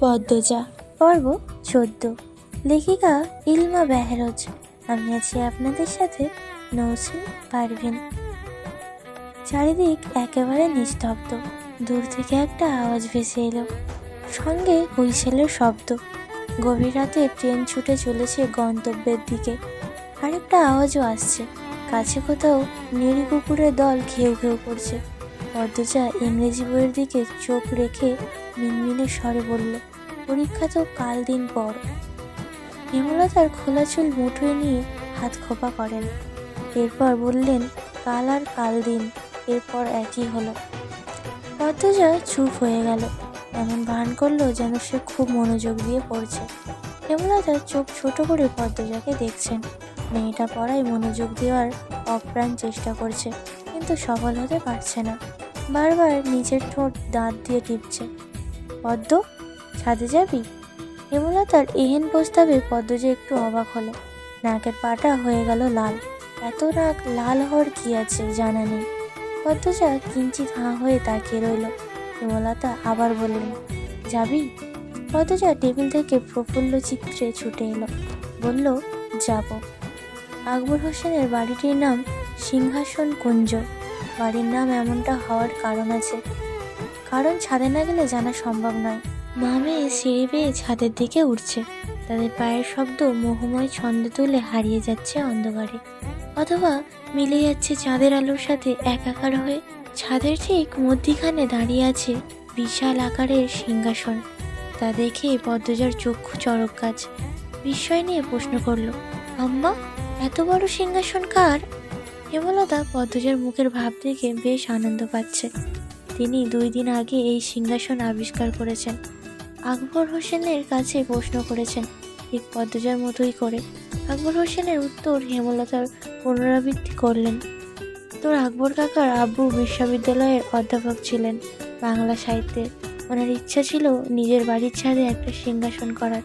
পদ্মজা পর্ব 14। লেখিকা ইলমা বেহরোজ। আমি আছি আপনাদের সাথে নৌসিন পারভিন। চারিদিক একেবারে নিস্তব্ধ। দূর থেকে একটা আওয়াজ ভেসে এলো, সঙ্গে হুইসেলের শব্দ। গভীর রাতে ট্রেন ছুটে চলেছে গন্তব্যের দিকে। আরেকটা আওয়াজও আসছে, কাছে কোথাও নেড়ি কুকুরের দল ঘেউ ঘেউ করছে। পদ্মজা ইংরেজি বইয়ের দিকে চোখ রেখে মিনমিনে স্বরে বলল, পরীক্ষা তো কাল দিন পর। হেমলতার খোলা চুল মুঠোয় নিয়ে হাত খোপা করেন, এরপর বললেন, কাল আর কাল দিন, এরপর একই হলো। পদ্মজা চুপ হয়ে গেল, এমন ভান করলো যেন সে খুব মনোযোগ দিয়ে পড়ছে। হেমলতার চোখ ছোট করে পদ্মজাকে দেখছেন। মেয়েটা পড়ায় মনোযোগ দেওয়ার অপ্রাণ চেষ্টা করছে, কিন্তু সফল হতে পারছে না। বারবার নিজের ঠোঁট দাঁত দিয়ে টিপছে। পদ্ম, ছাদে যাবি? হেমলতার এহেন প্রস্তাবে পদ্মজা একটু অবাক হলো। নাকের পাটা হয়ে গেল লাল। এত নাক লাল হওয়ার কি আছে জানা নেই। পদ্মজা কিঞ্চিত হাঁ হয়ে তাকিয়ে রইল। হেমলতা আবার বললেন, যাবি? পদ্মজা টেবিল থেকে প্রফুল্ল চিত্রে ছুটে এলো, বলল, যাব। আকবর হোসেনের বাড়িটির নাম সিংহাসন কুঞ্জ। বাড়ির নাম এমনটা হওয়ার কারণ আছে, কারণ ছাদে না গেলে জানা সম্ভব নয়। মা মেয়ে সিঁড়ি বেয়ে ছাদের দিকে উঠছে, তাদের পায়ের শব্দ মোহময় ছন্দ তুলে হারিয়ে যাচ্ছে অন্ধকারে, অথবা মিলে যাচ্ছে চাঁদের আলোর সাথে একাকার হয়ে। ছাদের ঠিক মধ্যিখানে দাঁড়িয়ে আছে বিশাল আকারের সিংহাসন। তা দেখে পদ্মজার চক্ষু চড়ক গাছ। বিস্ময় নিয়ে প্রশ্ন করল, আম্মা, এত বড় সিংহাসন কার? হেমলতা পদ্মজার মুখের ভাব দেখে বেশ আনন্দ পাচ্ছে। তিনি 2 দিন আগে এই সিংহাসন আবিষ্কার করেছেন। আকবর হোসেনের কাছে প্রশ্ন করেছেন, ঠিক পদ্মজার মতোই করে। আকবর হোসেনের উত্তর হেমলতার পুনরাবৃত্তি করলেন, তোর আকবর কাকার আব্বু বিশ্ববিদ্যালয়ের অধ্যাপক ছিলেন, বাংলা সাহিত্যের। ওনার ইচ্ছা ছিল নিজের বাড়ির ছাদে একটা সিংহাসন করার।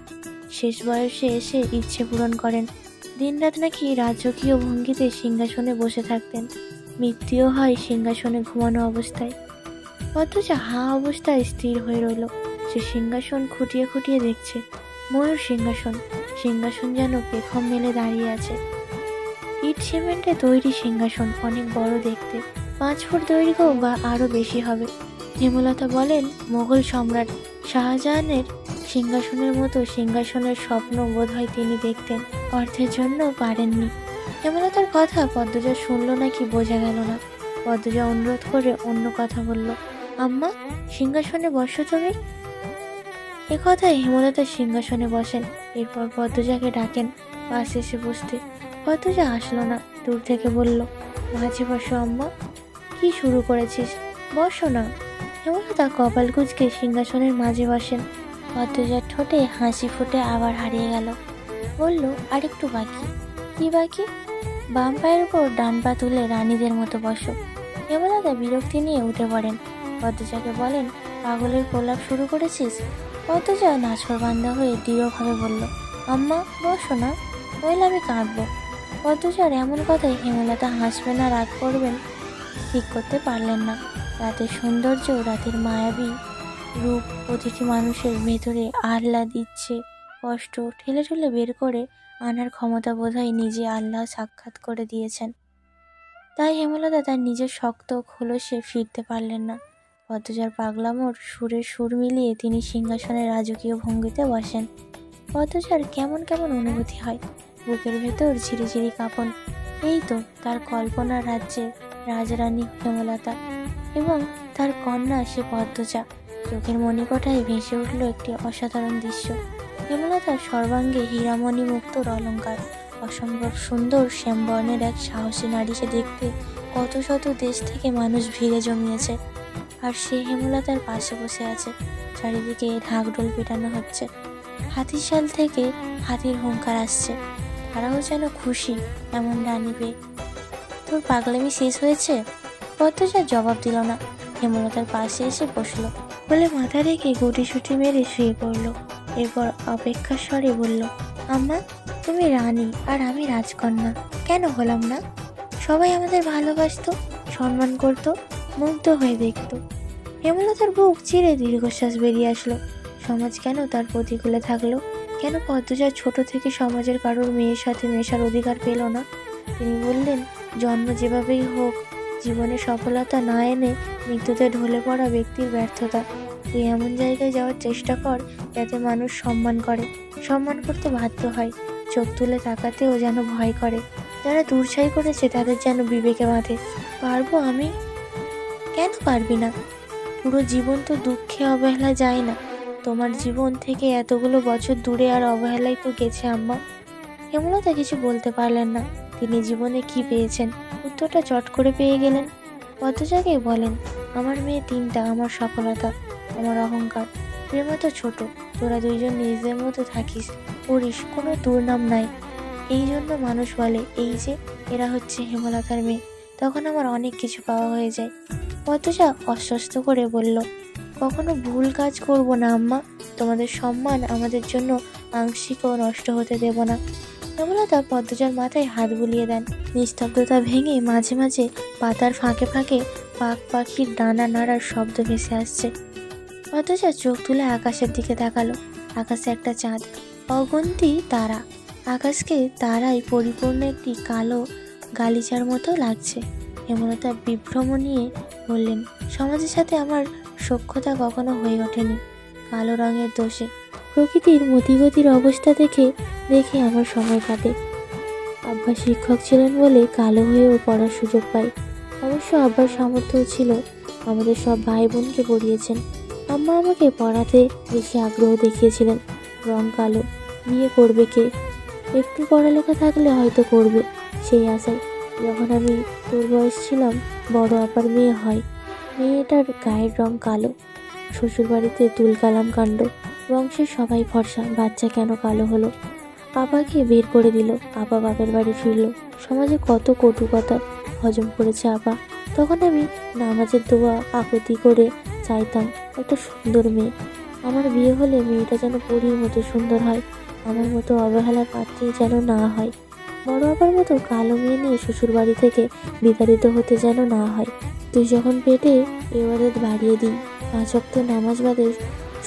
শেষ বয়সে এসে ইচ্ছে পূরণ করেন। দিনরাত নাকি রাজকীয় ভঙ্গিতে সিংহাসনে বসে থাকতেন। মৃত্যুও হয় সিংহাসনে ঘুমানো অবস্থায়। পদ্মজা হাঁ অবস্থায় স্থির হয়ে রইল। সে সিংহাসন খুঁটিয়ে খুঁটিয়ে দেখছে। ময়ূর সিংহাসন। সিংহাসন যেন পেখম মেলে দাঁড়িয়ে আছে। ইট সিমেন্টে তৈরি সিংহাসন, অনেক বড় দেখতে, 5 ফুট দৈর্ঘ্য বা আরো বেশি হবে। হেমলতা বলেন, মোগল সম্রাট শাহজাহানের সিংহাসনের মতো সিংহাসনের স্বপ্ন বোধহয় তিনি দেখতেন, অর্থের জন্য পারেননি। হেমলতার কথা পদ্মজা শুনল নাকি বোঝা গেল না। পদ্মজা অনুরোধ করে অন্য কথা বলল, আম্মা, সিংহাসনে বসো তুমি। কথায় হেমলতা সিংহাসনে বসেন। এরপর পদ্মজাকে ডাকেন পাশে এসে বসতে। পদ্মজা আসলো না, দূর থেকে বলল, মাঝে বসো আম্মা। কি শুরু করেছিস, বসো না। হেমলতা কপাল কুঁচকে সিংহাসনের মাঝে বসেন। পদ্মজার ঠোঁটে হাসি ফুটে আবার হারিয়ে গেল। বলল, আরেকটু বাকি। কি বাকি? বাম পায়ের উপর ডান পা তুলে রানীদের মতো বসো। হেমলতা বিরক্তি নিয়ে উঠে পড়েন। পদ্মজাকে বলেন, পাগলের প্রলাপ শুরু করেছিস? পদ্মজা নাছোড়বান্দা হয়ে দৃঢ়ভাবে বলল, আম্মা, বসো না, নইলে আমি কাঁদবো। পদ্মজার এমন কথায় হেমলতা হাসবেন আর রাগ করবেন ঠিক করতে পারলেন না। রাতের সৌন্দর্য, রাতের মায়াবী রূপ প্রতিটি মানুষের ভেতরে আহ্লাদ, ইচ্ছে, কষ্ট ঠেলে ঠেলে বের করে আনার ক্ষমতা বোধহয় নিজে আল্লাহ সাক্ষাৎ করে দিয়েছেন। তাই হেমলতা তার নিজের শক্ত খোলসে ফিরতে পারলেন না। পদ্মজার পাগলামোর সুরের সুর মিলিয়ে তিনি সিংহাসনের রাজকীয় ভঙ্গিতে বসেন। পদ্মজার কেমন কেমন অনুভূতি হয়, বুকের ভেতর ঝিরিঝিরি কাঁপন। এই তো তার কল্পনার রাজ্যে রাজরানী হেমলতা এবং তার কন্যা সে পদ্মজা। চোখের মণিকোঠায় ভেসে উঠল একটি অসাধারণ দৃশ্য। হেমলতার সর্বাঙ্গে হীরামণি মুক্তোর অলঙ্কার। অসম্ভব সুন্দর শ্যামবর্ণের এক সাহসী নারীকে দেখতে কত শত দেশ থেকে মানুষ ভিড়ে জমিয়েছে, আর সে হেমলতার পাশে বসে আছে। চারিদিকে ঢাকঢোল পেটানো হচ্ছে, হাতিশাল থেকে হাতির হুঙ্কার আসছে। তারাও যেন খুশি এমন রানী পেয়ে। তোর পাগলামি শেষ হয়েছে? পদ্মজা জবাব দিল না। হেমলতার পাশে এসে বসলো, বলে মাথা রেখে গুটিসুটি মেরে শুয়ে পড়ল। এরপর অপেক্ষার স্বরে বলল, আম্মা, তুমি রানী আর আমি রাজকন্যা কেন হলাম না? সবাই আমাদের ভালোবাসতো, সম্মান করত, মুগ্ধ হয়ে দেখত। হেমলতার বুক চিরে দীর্ঘশ্বাস বেরিয়ে আসলো। সমাজ কেন তার প্রতিকূলে থাকলো? কেন পদ্মজা ছোট থেকে সমাজের কারোর মেয়ের সাথে মেশার অধিকার পেল না? তিনি বললেন, জন্ম যেভাবেই হোক, জীবনে সফলতা না এনে মৃত্যুতে ঢলে পড়া ব্যক্তির ব্যর্থতা। তুই এমন জায়গায় যাওয়ার চেষ্টা কর যাতে মানুষ সম্মান করে, সম্মান করতে বাধ্য হয়, চোখ তুলে তাকাতেও যেন ভয় করে। যারা দূরছাই করেছে তাদের যেন বিবেকে বাঁধে। পারবো আমি? কেন পারবি না? পুরো জীবন তো দুঃখে অবহেলা যায় না। তোমার জীবন থেকে এতগুলো বছর দূরে আর অবহেলাই তো গেছে আম্মা। হেমলতা কিছু বলতে পারলেন না। তিনি জীবনে কি পেয়েছেন উত্তরটা চট করে পেয়ে গেলেন। পদ্মজাকে বলেন, আমার মেয়ে তিনটা, আমার সফলতা, আমার অহংকার। প্রেমা তো ছোট, তোরা দুইজন নিজেদের মতো থাকিস, পড়িস, কোনো দুর্নাম নাই। এই জন্য মানুষ বলে, এই যে এরা হচ্ছে হেমলতার মেয়ে। তখন আমার অনেক কিছু পাওয়া হয়ে যায়। পদ্মজা অস্বস্ত করে বলল, কখনো ভুল কাজ করব না আম্মা। তোমাদের সম্মান আমাদের জন্য আংশিকও নষ্ট হতে দেব না। হেমলতা পদ্মজার মাথায় হাত বুলিয়ে দেন। নিস্তব্ধতা ভেঙে মাঝে মাঝে পাতার ফাঁকে ফাঁকে পাক পাখির ডানা নাড়ার শব্দ ভেসে আসছে। পদ্মজা চোখ তুলে আকাশের দিকে তাকালো। আকাশে একটা চাঁদ, অগুন্তি তারা। আকাশকে তারাই পরিপূর্ণ একটি কালো গালিচার মতো লাগছে। হেমলতা বিভ্রম নিয়ে বললেন, সমাজের সাথে আমার সখ্যতা কখনো হয়ে ওঠেনি, কালো রঙের দোষে। প্রকৃতির মতিগতির অবস্থা দেখে দেখে আমার সময় কাটে। আব্বা শিক্ষক ছিলেন বলে কালো হয়েও পড়ার সুযোগ পাই। অবশ্য আব্বার সামর্থ্যও ছিল, আমাদের সব ভাই বোনকে পড়িয়েছেন। আম্মা আমাকে পড়াতে বেশি আগ্রহ দেখিয়েছিলেন। রং কালো, বিয়ে করবে কে? একটু পড়ালেখা থাকলে হয়তো করবে, সেই আশায়। যখন আমি তোর বয়স ছিলাম, বড় আপার মেয়ে হয়। মেয়েটার গায়ের রং কালো, শ্বশুরবাড়িতে তুলকালাম কাণ্ড। বংশের সবাই ফর্সা, বাচ্চা কেন কালো হলো? আপাকে বের করে দিল, আপা বাপের বাড়ি ফিরল। সমাজে কত কটু কথা হজম করেছে আপা। তখন আমি নামাজের দোয়া আকুতি করে চাইতাম একটা সুন্দর মেয়ে। আমার বিয়ে হলে মেয়েটা যেন পরীর মতো সুন্দর হয়, আমার মতো অবহেলার পাত্রী যেন না হয়। বড় আপার মতো কালো মেয়ে নিয়ে শ্বশুর বাড়ি থেকে বিতাড়িত হতে যেন না হয়। তুই যখন পেটে এবাদত বাড়িয়ে দিই, 5 ওয়াক্ত নামাজ বাদে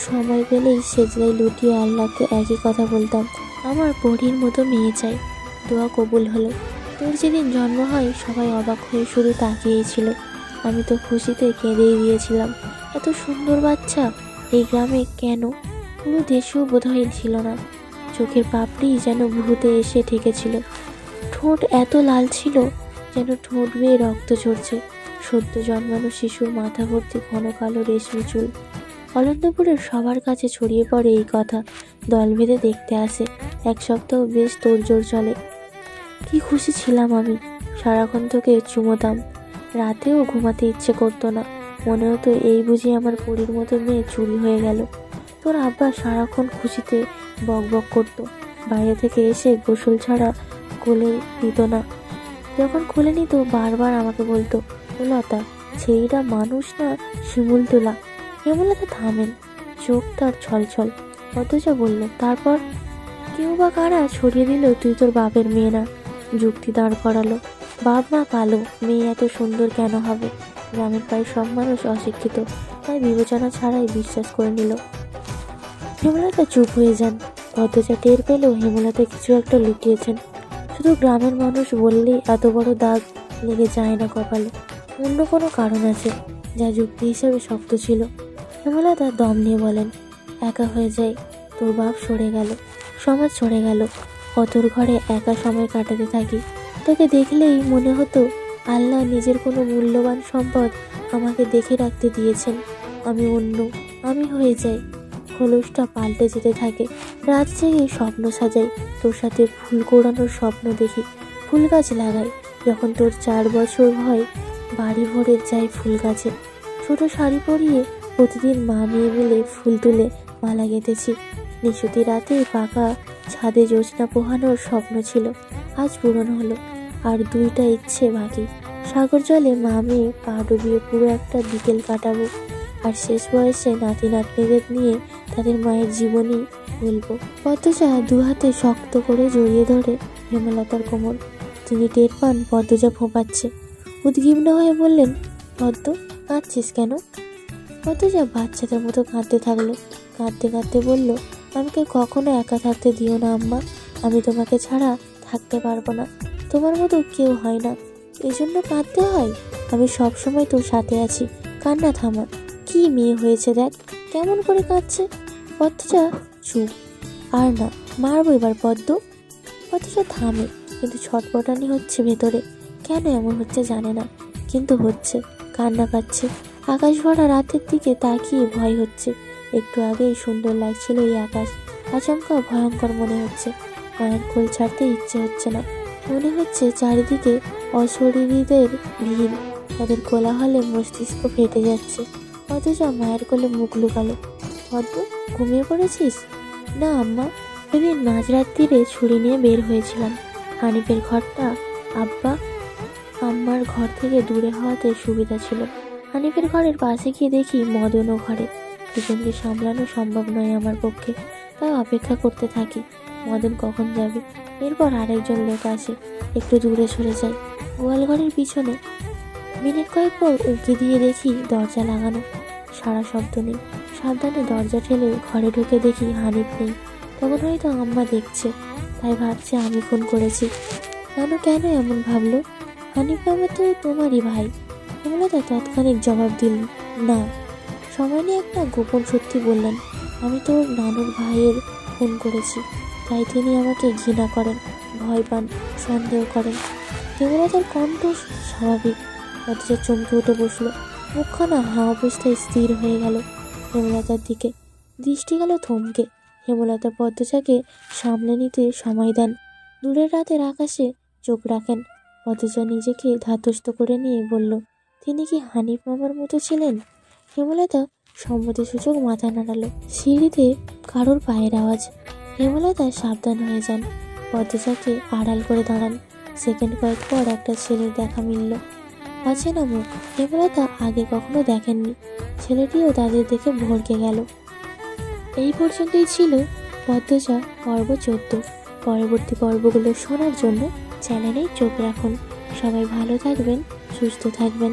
সময় পেলেই সেজদায় লুটিয়ে আল্লাহকে একই কথা বলতাম, আমার পরীর মতো মেয়ে চাই। দোয়া কবুল হলো। তোর যেদিন জন্ম হয় সবাই অবাক হয়ে শুধু তাকিয়েই ছিল। আমি তো খুশিতে কেঁদেই দিয়েছিলাম। এত সুন্দর বাচ্চা এই গ্রামে কেন? পুরো দেশেও বোধহয় ছিল না। চোখের পাপড়ি যেন ভূতে এসে ঠেকেছিল। ঠোঁট এত লাল ছিল যেন ঠোঁট বেয়ে রক্ত ঝরছে। সদ্য জন্মানো শিশুর মাথা ভর্তি ঘন কালো রেশমি চুল। অনন্তপুরের সবার কাছে ছড়িয়ে পড়ে এই কথা। দল বেঁধে দেখতে আসে। 1 সপ্তাহ বেশ তোড়জোড় চলে। কি খুশি ছিলাম আমি। সারাক্ষণ তোকে চুমোতাম। রাতেও ঘুমাতে ইচ্ছে করতো না। মনে হতো এই বুঝি আমার পরীর মতো মেয়ে চুরি হয়ে গেল। তোর আব্বা সারাক্ষণ খুশিতে বক বক করতো। বাইরে থেকে এসে গোসল ছাড়া কোলে দিত না। যখন কোলে নিত বারবার আমাকে বলতো, লতা, ছেলেটা মানুষ না শিমুল তোলা। হেমলতা থামেন, চোখ তার ছলছল। পদ্মজা বলল, তারপর? কেউ বা কারা ছড়িয়ে দিল তুই তোর বাপের মেয়ে না। যুক্তি দাঁড় করালো, বাপ মা কালো, মেয়ে এত সুন্দর কেন হবে? গ্রামের প্রায় সব মানুষ অশিক্ষিত, তাই বিবেচনা ছাড়াই বিশ্বাস করে নিল। হেমলতা চুপ হয়ে যান। পদ্মজা টের পেলেও হেমলতা কিছু একটা লুকিয়েছেন। শুধু গ্রামের মানুষ বললেই এত বড় দাগ লেগে যায় না কপালে। অন্য কোনো কারণ আছে যা যুক্তি হিসেবে শক্ত ছিল। হেমলতা দম নিয়ে বলেন, একা হয়ে যায়। তোর বাপ সরে গেল, সমাজ সরে গেল, কতর ঘরে একা সময় কাটাতে থাকি। তোকে দেখলেই মনে হতো আল্লাহ নিজের কোনো মূল্যবান সম্পদ আমাকে দেখে রাখতে দিয়েছেন। আমি অন্য, আমি হয়ে যাই। খোলসটা পাল্টে যেতে থাকে। রাত জেগে স্বপ্ন সাজাই, তোর সাথে ফুল কোড়ানোর স্বপ্ন দেখি, ফুল গাছ লাগাই। যখন তোর 4 বছর হয় বাড়ি ভরে যাই ফুল গাছে। ছোট শাড়ি পরিয়ে প্রতিদিন মা মেয়ে মিলে ফুল তুলে মালা গেঁথেছি। নিশুতি রাতে পাকা ছাদে জ্যোৎস্না পোহানোর স্বপ্ন ছিল, আজ পূরণ হলো। আর 2টা ইচ্ছে বাকি। সাগর জলে মা মেয়ে পা ডুবিয়ে পুরো একটা বিকেল কাটাবো। আর শেষ বয়সে নাতি নাতনিদের নিয়ে তাদের মায়ের জীবনী বলবো। পদ্মজা 2 হাতে শক্ত করে জড়িয়ে ধরে হেমলতার কোমর। তিনি টের পান পদ্মজা ফোঁপাচ্ছে। উদ্বিগ্ন হয়ে বললেন, পদ্ম, কাঁদছিস কেন? পদ্মজা বাচ্চাদের মতো কাঁদতে থাকলো। কাঁদতে কাঁদতে বলল, আমাকে কখনো একা থাকতে দিও না আম্মা, আমি তোমাকে ছাড়া থাকতে পারবো না, তোমার মতো কেউ হয় না, এজন্য কাঁদতে হয়? আমি সব সময় তোর সাথে আছি, কান্না থামা। কি মেয়ে হয়েছে দেখ, কেমন করে কাঁদছে। পদ্মজা চুপ। আর না, মারবো এবার পদ্ম। পদ্মজা থামে, কিন্তু ছটপটানি হচ্ছে ভেতরে। কেন এমন হচ্ছে জানে না, কিন্তু হচ্ছে। কান্না পাচ্ছে। আকাশ ভরা রাতের দিকে তাকিয়ে ভয় হচ্ছে। একটু আগেই সুন্দর লাগছিল এই আকাশ, আচমকা ভয়ঙ্কর মনে হচ্ছে। মায়ের কোল ছাড়তে ইচ্ছে হচ্ছে না। মনে হচ্ছে চারিদিকে অশরীরীদের ভিড়, তাদের কোলাহলে মস্তিষ্ক ফেটে যাচ্ছে। অথচ মায়ের কোলে মুখ লুকালো। পদ্ম, ঘুমিয়ে পড়েছিস? না আম্মা, সেদিন মাঝরাত তীরে ছুরি নিয়ে বের হয়েছিলাম। হানিফের ঘরটা আব্বা আম্মার ঘর থেকে দূরে হওয়াতে সুবিধা ছিল। হানিফের ঘরের পাশে গিয়ে দেখি মদনও ঘরে। দুজনকে সামলানো সম্ভব নয় আমার পক্ষে, তাই অপেক্ষা করতে থাকি মদন কখন যাবে। এরপর আরেকজন লোক আসে, একটু দূরে সরে যায়, গোয়ালঘরের পিছনে। মিনিট কয়েক পর উঁকি দিয়ে দেখি দরজা লাগানো, সারা শব্দ নেই। সাবধানে দরজা ঠেলে ঘরে ঢুকে দেখি হানিফ নেই। তখন হয়তো আম্মা দেখছে, তাই ভাবছে আমি ফোন করেছি। নানু কেন এমন ভাবলো? হানিফ বাবা তো তোমারই ভাই। হেমলতা তৎক্ষণিক জবাব দিল না। সময় নিয়ে একটা গোপন সত্যি বললেন, আমি তোর নানুর ভাইয়ের ফোন করেছি, তাই তিনি আমাকে ঘৃণা করেন, ভয় পান, সন্দেহ করেন। হেমলতার কণ্ঠ স্বাভাবিক। অথচ চমকে উঠে বসলো, মুখখানা হাওয়া অবস্থায় স্থির হয়ে গেল। হেমলতার দিকে দৃষ্টি গেল থমকে। হেমলতা পদ্মজাকে সামলে নিতে সময় দেন। দূরের রাতের আকাশে চোখ রাখেন। পদ্মজা নিজেকে ধাতস্থ করে নিয়ে বলল, তিনি কি হানিফ মামার মতো ছিলেন? হেমলতা সম্মতিসূচক মাথা নাড়ালো। সিঁড়িতে কারোর পায়ের আওয়াজ। হেমলতা সাবধান হয়ে যান, পদ্মজাকে আড়াল করে দাঁড়ান। সেকেন্ড কয়েক পর একটা ছেলের দেখা মিলল। অচেনা মুখ, হেমলতা আগে কখনো দেখেননি। ছেলেটিও তাদের দেখে ভড়কে গেল। এই পর্যন্তই ছিল পদ্মজা পর্ব 14। পরবর্তী পর্বগুলো শোনার জন্য চ্যানেলেই চোখ রাখুন। সবাই ভালো থাকবেন, সুস্থ থাকবেন।